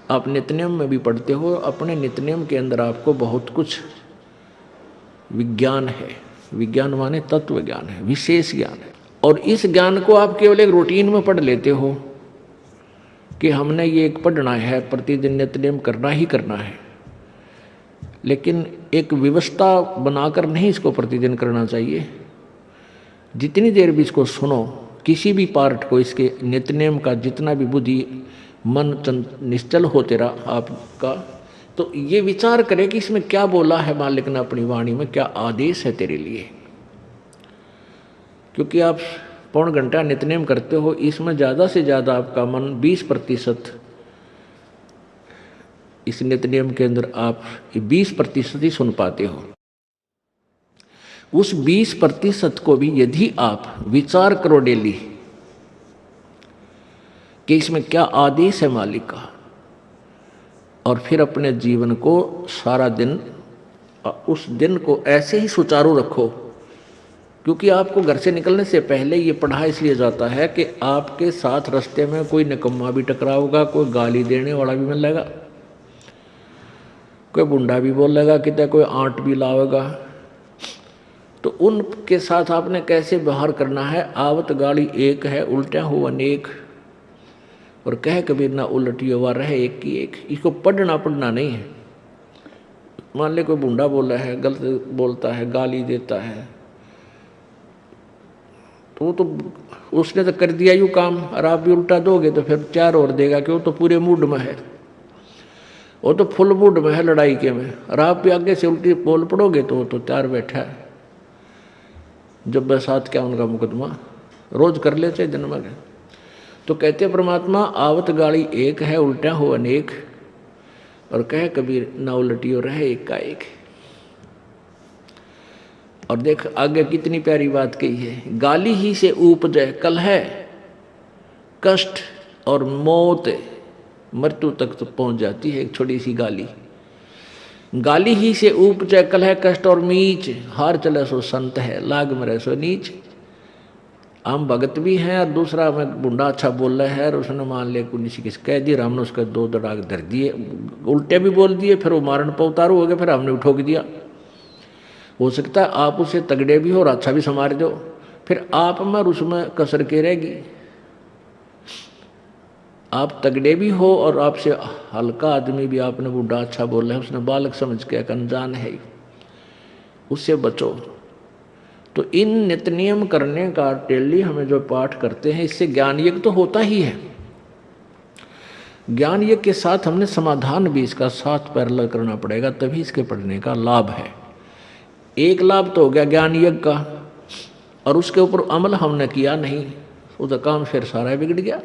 आप नित्यनेम में भी पढ़ते हो, अपने नित्यनेम के अंदर आपको बहुत कुछ विज्ञान है। विज्ञान माने तत्व ज्ञान है, विशेष ज्ञान है। और इस ज्ञान को आप केवल एक रूटीन में पढ़ लेते हो कि हमने ये एक पढ़ना है, प्रतिदिन नित्यनेम करना ही करना है, लेकिन एक व्यवस्था बनाकर नहीं इसको प्रतिदिन करना चाहिए। जितनी देर भी इसको सुनो, किसी भी पार्ट को, इसके नित्यनेम का जितना भी बुद्धि मन निश्चल हो तेरा आपका, तो ये विचार करे कि इसमें क्या बोला है मालिक ने अपनी वाणी में, क्या आदेश है तेरे लिए। क्योंकि आप पौन घंटा नित्यनेम करते हो, इसमें ज़्यादा से ज़्यादा आपका मन 20% इस नित्यनेम के अंदर आप 20% ही सुन पाते हो। उस 20% को भी यदि आप विचार करो डेली कि इसमें क्या आदेश है मालिक का, और फिर अपने जीवन को सारा दिन, उस दिन को ऐसे ही सुचारू रखो। क्योंकि आपको घर से निकलने से पहले ये पढ़ा इसलिए जाता है कि आपके साथ रास्ते में कोई निकम्मा भी टकराओगा, कोई गाली देने वाला भी मिलेगा, कोई बुंडा भी बोलेगा, कितने कोई आंट भी लावेगा। तो उनके साथ आपने कैसे व्यवहार करना है। आवत गाली एक है, उल्टा हो अनेक, और कह कबीर ना उलटी हुआ रहे एक की एक। इसको पढ़ना नहीं है। मान ले कोई बुंडा बोला है, गलत बोलता है, गाली देता है, तो उसने तो कर दिया यूँ काम, और आप भी उल्टा दोगे तो फिर 4 और देगा कि वो तो पूरे मूड में है, वो तो फुल मूड में है लड़ाई के में, और आप भी आगे से उल्टी बोल पड़ोगे तो वो तो तैयार बैठा है। जब बसात क्या उनका मुकदमा रोज कर लेते दिन में। तो कहते परमात्मा आवत गाड़ी एक है, उल्टा हो अनेक, और कह कबीर ना उलटी हो रहे एक का एक। और देख आगे कितनी प्यारी बात कही है। गाली ही से उपजे कलह, कष्ट और मौत, मृत्यु तक तो पहुंच जाती है एक छोटी सी गाली। गाली ही से उपजे कलह, कष्ट और मीच, हार चले सो संत है, लाग मरे सो नीच। हम भगत भी हैं, और दूसरा में बुंडा अच्छा बोल रहा है, और उसने मान लिया किसी किस कह दिया, हमने उसका 2 दड़ाक धर दिए, उल्टे भी बोल दिए, फिर वो मारण पर उतारू हो गया, फिर हमने ठोक दिया। हो सकता है आप उसे तगड़े भी हो और अच्छा भी संवार दो, फिर आप में और उसमें कसर के रहेगी। आप तगड़े भी हो और आपसे हल्का आदमी भी आपने बूढ़ा अच्छा बोला है, उसने बालक समझ के, अनजान है, उससे बचो। तो इन नित्यनियम करने का डेली हमें जो पाठ करते हैं, इससे ज्ञान यज्ञ तो होता ही है। ज्ञान यज्ञ के साथ हमने समाधान भी इसका साथ पैरेलल करना पड़ेगा, तभी इसके पढ़ने का लाभ है। एक लाभ तो हो गया ज्ञान यज्ञ का, और उसके ऊपर अमल हमने किया नहीं, उसका काम फिर सारा बिगड़ गया।